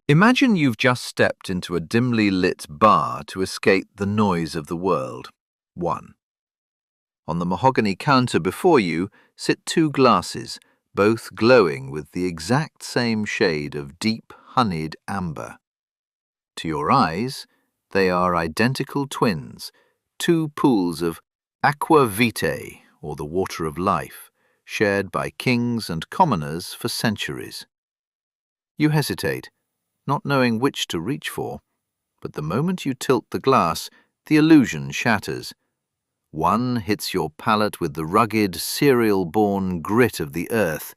Imagine you've just stepped into a dimly lit bar to escape the noise of the world. 1. On the mahogany counter before you sit two glasses, both glowing with the exact same shade of deep honeyed amber. To your eyes, they are identical twins, two pools of aqua vitae, or the water of life, shared by kings and commoners for centuries. You hesitate, not knowing which to reach for, but the moment you tilt the glass, the illusion shatters. One hits your palate with the rugged, cereal-born grit of the earth,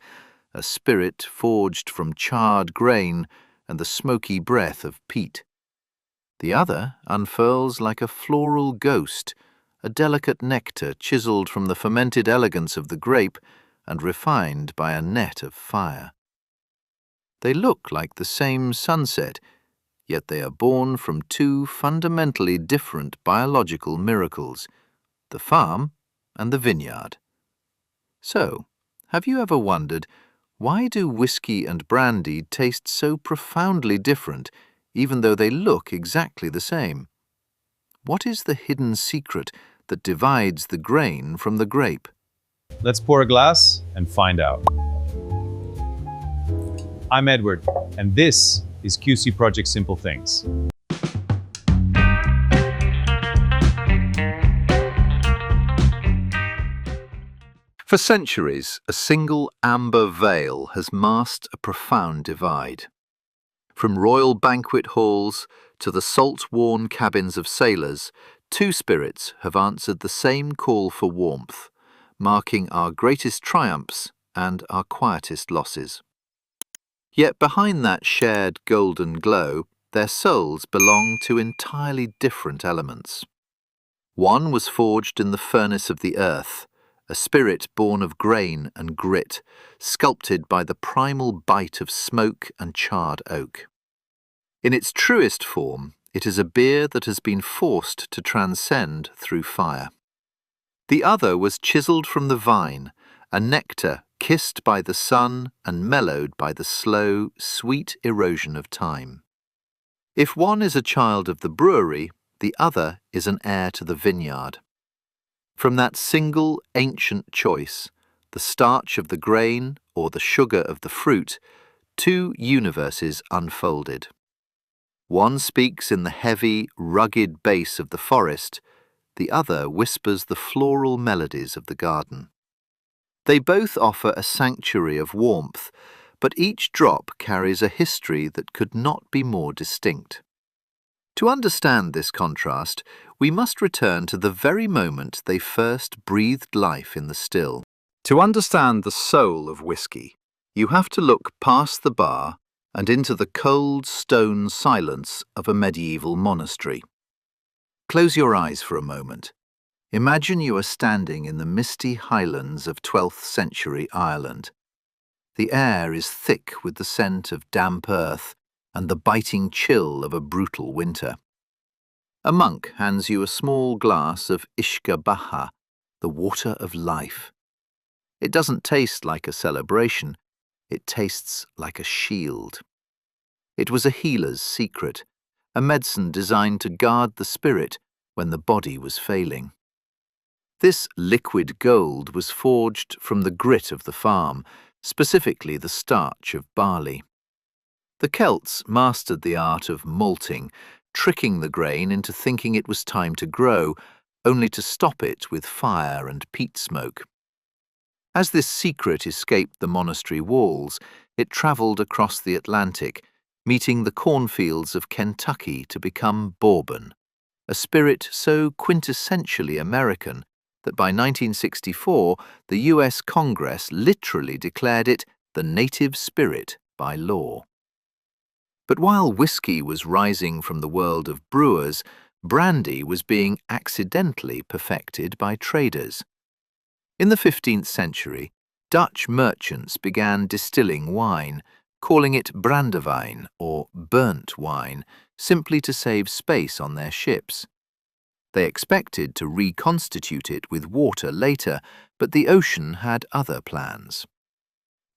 a spirit forged from charred grain and the smoky breath of peat. The other unfurls like a floral ghost, a delicate nectar chiselled from the fermented elegance of the grape and refined by a net of fire. They look like the same sunset, yet they are born from two fundamentally different biological miracles, the farm and the vineyard. So, have you ever wondered, why do whiskey and brandy taste so profoundly different, even though they look exactly the same? What is the hidden secret that divides the grain from the grape? Let's pour a glass and find out. I'm Edward, and this is QC Project Simple Things. For centuries, a single amber veil has masked a profound divide. From royal banquet halls to the salt-worn cabins of sailors, two spirits have answered the same call for warmth, marking our greatest triumphs and our quietest losses. Yet behind that shared golden glow, their souls belong to entirely different elements. One was forged in the furnace of the earth, a spirit born of grain and grit, sculpted by the primal bite of smoke and charred oak. In its truest form, it is a beer that has been forced to transcend through fire. The other was chiselled from the vine, a nectar kissed by the sun and mellowed by the slow, sweet erosion of time. If one is a child of the brewery, the other is an heir to the vineyard. From that single ancient choice, the starch of the grain or the sugar of the fruit, two universes unfolded. One speaks in the heavy, rugged bass of the forest, the other whispers the floral melodies of the garden. They both offer a sanctuary of warmth, but each drop carries a history that could not be more distinct. To understand this contrast, we must return to the very moment they first breathed life in the still. To understand the soul of whiskey, you have to look past the bar and into the cold stone silence of a medieval monastery. Close your eyes for a moment. Imagine you are standing in the misty highlands of 12th century Ireland. The air is thick with the scent of damp earth and the biting chill of a brutal winter. A monk hands you a small glass of Ishka Baha, the water of life. It doesn't taste like a celebration, it tastes like a shield. It was a healer's secret, a medicine designed to guard the spirit when the body was failing. This liquid gold was forged from the grit of the farm, specifically the starch of barley. The Celts mastered the art of malting, tricking the grain into thinking it was time to grow, only to stop it with fire and peat smoke. As this secret escaped the monastery walls, it travelled across the Atlantic, meeting the cornfields of Kentucky to become bourbon, a spirit so quintessentially American that by 1964 the US Congress literally declared it the native spirit by law. But while whiskey was rising from the world of brewers, brandy was being accidentally perfected by traders. In the 15th century, Dutch merchants began distilling wine, calling it brandewijn or burnt wine, simply to save space on their ships. They expected to reconstitute it with water later, but the ocean had other plans.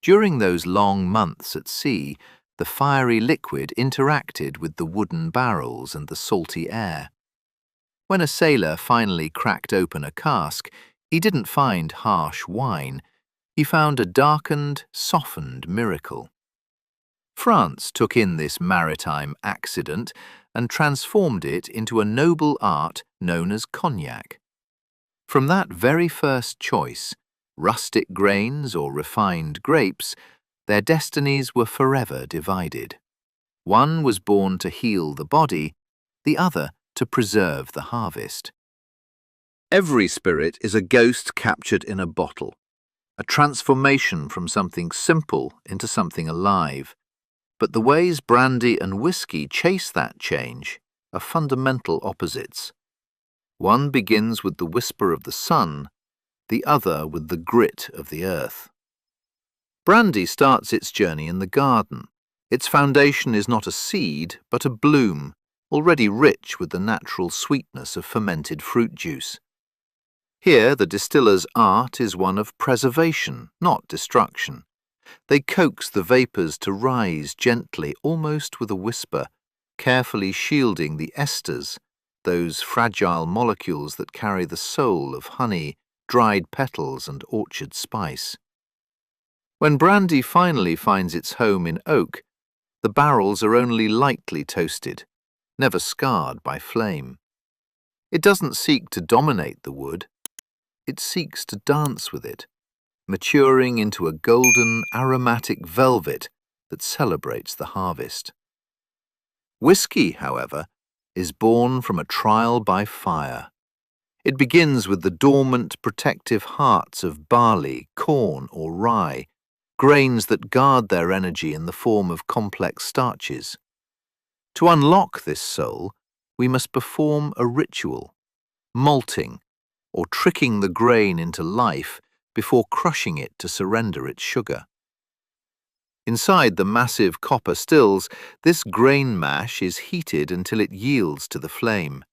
During those long months at sea, The fiery liquid interacted with the wooden barrels and the salty air. When a sailor finally cracked open a cask, he didn't find harsh wine. He found a darkened, softened miracle. France took in this maritime accident and transformed it into a noble art known as cognac. From that very first choice, rustic grains or refined grapes, their destinies were forever divided. One was born to heal the body, the other to preserve the harvest. Every spirit is a ghost captured in a bottle, a transformation from something simple into something alive. But the ways brandy and whiskey chase that change are fundamental opposites. One begins with the whisper of the sun, the other with the grit of the earth. Brandy starts its journey in the garden. Its foundation is not a seed, but a bloom, already rich with the natural sweetness of fermented fruit juice. Here, the distiller's art is one of preservation, not destruction. They coax the vapours to rise gently, almost with a whisper, carefully shielding the esters, those fragile molecules that carry the soul of honey, dried petals and orchard spice. When brandy finally finds its home in oak, the barrels are only lightly toasted, never scarred by flame. It doesn't seek to dominate the wood. It seeks to dance with it, maturing into a golden, aromatic velvet that celebrates the harvest. Whiskey, however, is born from a trial by fire. It begins with the dormant, protective hearts of barley, corn, or rye, grains that guard their energy in the form of complex starches. To unlock this soul, we must perform a ritual, malting, or tricking the grain into life before crushing it to surrender its sugar. Inside the massive copper stills, this grain mash is heated until it yields to the flame.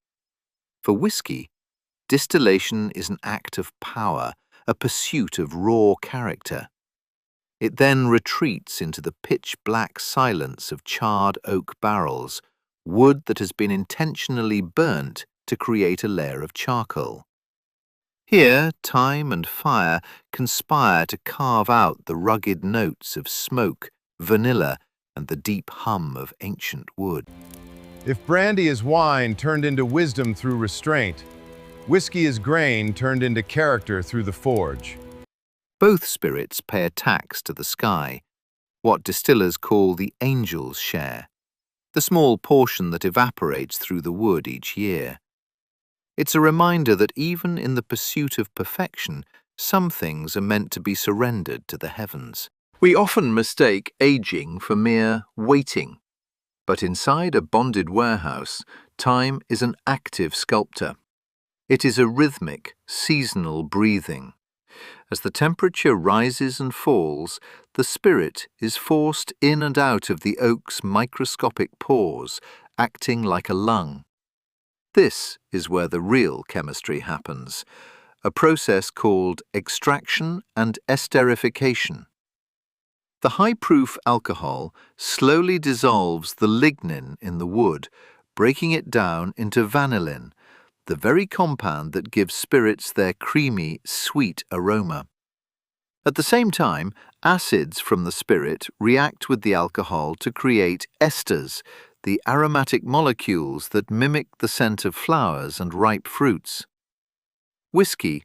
For whiskey, distillation is an act of power, a pursuit of raw character. It then retreats into the pitch-black silence of charred oak barrels, wood that has been intentionally burnt to create a layer of charcoal. Here, time and fire conspire to carve out the rugged notes of smoke, vanilla, and the deep hum of ancient wood. If brandy is wine turned into wisdom through restraint, whiskey is grain turned into character through the forge. Both spirits pay a tax to the sky, what distillers call the angel's share, the small portion that evaporates through the wood each year. It's a reminder that even in the pursuit of perfection, some things are meant to be surrendered to the heavens. We often mistake aging for mere waiting, but inside a bonded warehouse, time is an active sculptor. It is a rhythmic, seasonal breathing. As the temperature rises and falls, the spirit is forced in and out of the oak's microscopic pores, acting like a lung. This is where the real chemistry happens, a process called extraction and esterification. The high-proof alcohol slowly dissolves the lignin in the wood, breaking it down into vanillin, the very compound that gives spirits their creamy, sweet aroma. At the same time, acids from the spirit react with the alcohol to create esters, the aromatic molecules that mimic the scent of flowers and ripe fruits. Whiskey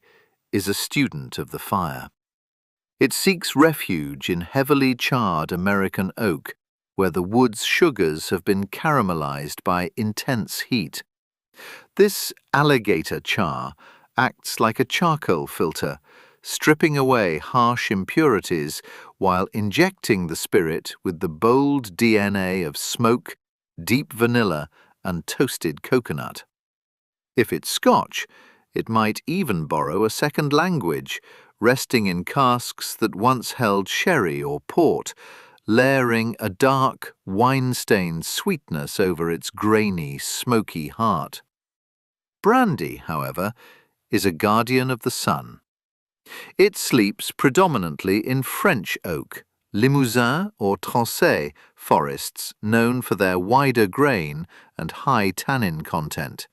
is a student of the fire. It seeks refuge in heavily charred American oak, where the wood's sugars have been caramelized by intense heat. This alligator char acts like a charcoal filter, stripping away harsh impurities while injecting the spirit with the bold DNA of smoke, deep vanilla, and toasted coconut. If it's Scotch, it might even borrow a second language, resting in casks that once held sherry or port, layering a dark, wine-stained sweetness over its grainy, smoky heart. Brandy, however, is a guardian of the sun. It sleeps predominantly in French oak, Limousin or Tronchet forests known for their wider grain and high tannin content.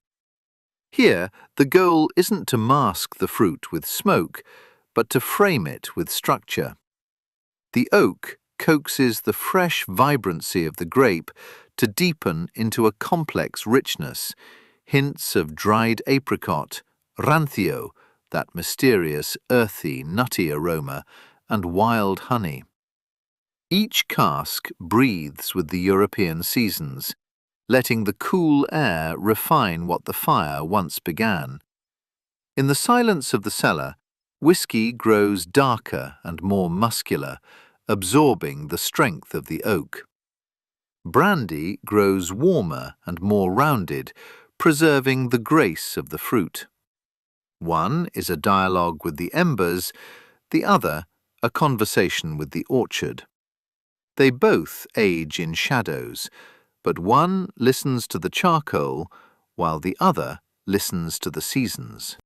Here, the goal isn't to mask the fruit with smoke, but to frame it with structure. The oak coaxes the fresh vibrancy of the grape to deepen into a complex richness, hints of dried apricot, rancio, that mysterious, earthy, nutty aroma, and wild honey. Each cask breathes with the European seasons, letting the cool air refine what the fire once began. In the silence of the cellar, whiskey grows darker and more muscular, absorbing the strength of the oak. Brandy grows warmer and more rounded, preserving the grace of the fruit. One is a dialogue with the embers, the other a conversation with the orchard. They both age in shadows, but one listens to the charcoal, while the other listens to the seasons.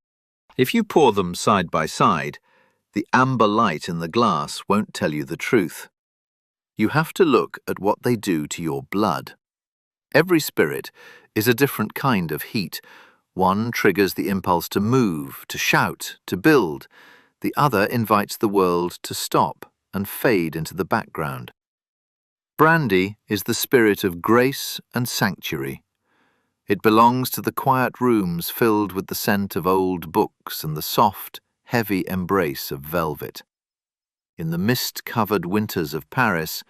If you pour them side by side, the amber light in the glass won't tell you the truth. You have to look at what they do to your blood. Every spirit is a different kind of heat. One triggers the impulse to move, to shout, to build. The other invites the world to stop and fade into the background. Brandy is the spirit of grace and sanctuary. It belongs to the quiet rooms filled with the scent of old books and the soft, heavy embrace of velvet. In the mist-covered winters of Paris,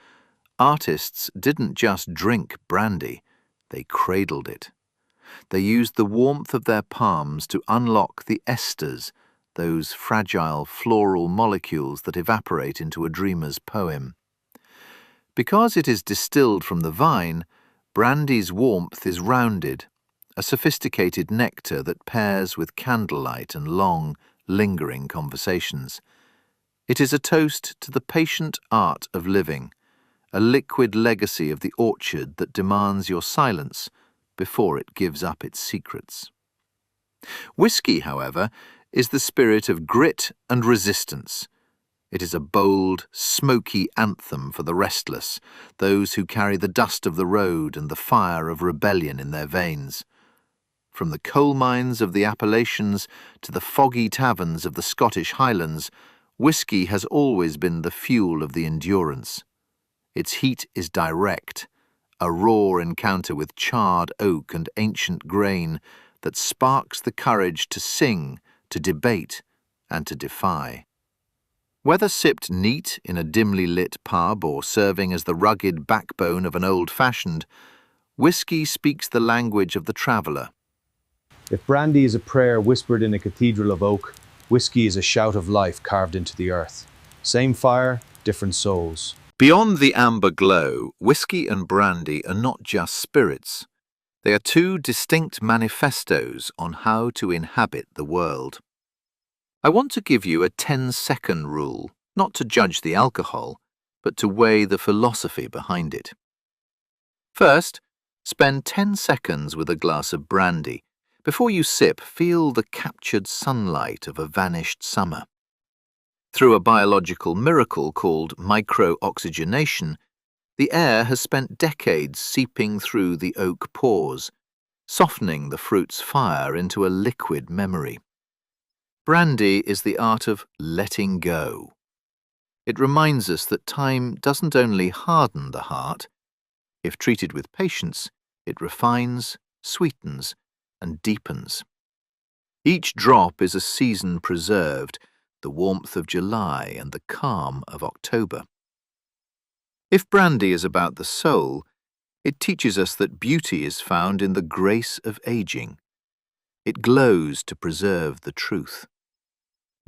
artists didn't just drink brandy, they cradled it. They used the warmth of their palms to unlock the esters, those fragile floral molecules that evaporate into a dreamer's poem. Because it is distilled from the vine, brandy's warmth is rounded, a sophisticated nectar that pairs with candlelight and long, lingering conversations. It is a toast to the patient art of living, a liquid legacy of the orchard that demands your silence before it gives up its secrets. Whiskey, however, is the spirit of grit and resistance. It is a bold, smoky anthem for the restless, those who carry the dust of the road and the fire of rebellion in their veins. From the coal mines of the Appalachians to the foggy taverns of the Scottish Highlands, whiskey has always been the fuel of the endurance. Its heat is direct, a raw encounter with charred oak and ancient grain that sparks the courage to sing, to debate, and to defy. Whether sipped neat in a dimly lit pub or serving as the rugged backbone of an old-fashioned, whiskey speaks the language of the traveller. If brandy is a prayer whispered in a cathedral of oak, whiskey is a shout of life carved into the earth. Same fire, different souls. Beyond the amber glow, whiskey and brandy are not just spirits. They are two distinct manifestos on how to inhabit the world. I want to give you a 10-second rule, not to judge the alcohol, but to weigh the philosophy behind it. First, spend 10 seconds with a glass of brandy. Before you sip, feel the captured sunlight of a vanished summer. Through a biological miracle called micro-oxygenation, the air has spent decades seeping through the oak pores, softening the fruit's fire into a liquid memory. Brandy is the art of letting go. It reminds us that time doesn't only harden the heart. If treated with patience, it refines, sweetens, and deepens. Each drop is a season preserved, the warmth of July and the calm of October. If brandy is about the soul, it teaches us that beauty is found in the grace of aging. It glows to preserve the truth.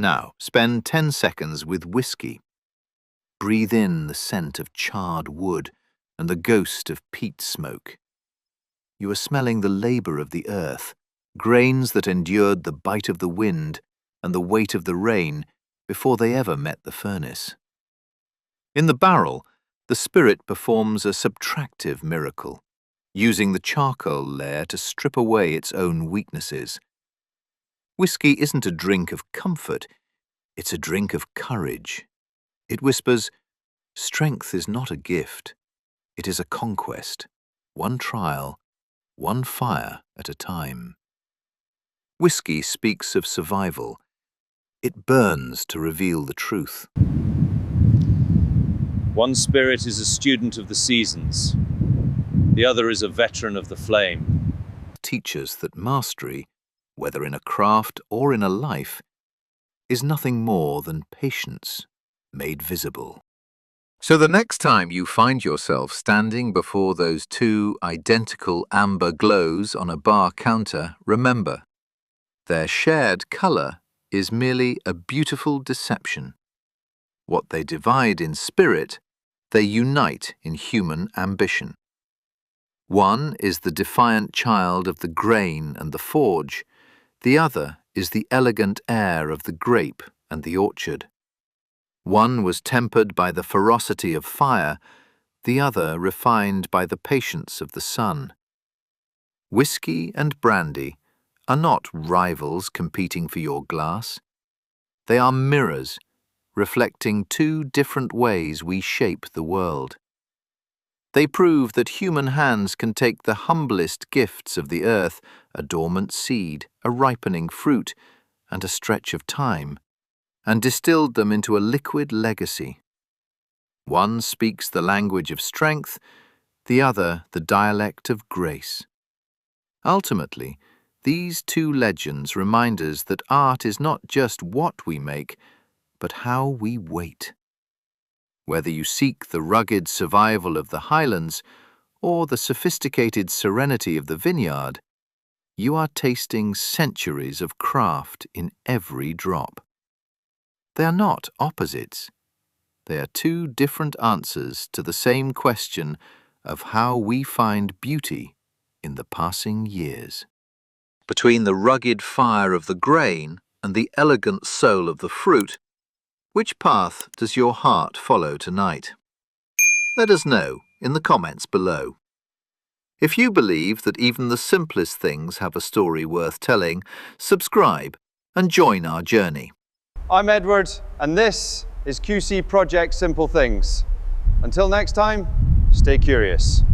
Now, spend 10 seconds with whiskey. Breathe in the scent of charred wood and the ghost of peat smoke. You are smelling the labour of the earth, grains that endured the bite of the wind and the weight of the rain before they ever met the furnace. In the barrel, the spirit performs a subtractive miracle, using the charcoal layer to strip away its own weaknesses. Whiskey isn't a drink of comfort, it's a drink of courage. It whispers, Strength is not a gift. It is a conquest, one trial, one fire at a time. Whiskey speaks of survival. It burns to reveal the truth. One spirit is a student of the seasons. The other is a veteran of the flame. Teaches that mastery, whether in a craft or in a life, is nothing more than patience made visible. So the next time you find yourself standing before those two identical amber glows on a bar counter, remember, their shared colour is merely a beautiful deception. What they divide in spirit, they unite in human ambition. One is the defiant child of the grain and the forge, the other is the elegant heir of the grape and the orchard. One was tempered by the ferocity of fire, the other refined by the patience of the sun. Whiskey and brandy are not rivals competing for your glass. They are mirrors, reflecting two different ways we shape the world. They prove that human hands can take the humblest gifts of the earth, a dormant seed, a ripening fruit, and a stretch of time, and distilled them into a liquid legacy. One speaks the language of strength, the other the dialect of grace. Ultimately, these two legends remind us that art is not just what we make, but how we wait. Whether you seek the rugged survival of the highlands or the sophisticated serenity of the vineyard, you are tasting centuries of craft in every drop. They are not opposites. They are two different answers to the same question of how we find beauty in the passing years. Between the rugged fire of the grain and the elegant soul of the fruit, which path does your heart follow tonight? Let us know in the comments below. If you believe that even the simplest things have a story worth telling, subscribe and join our journey. I'm Edward, and this is QC Project Simple Things. Until next time, stay curious.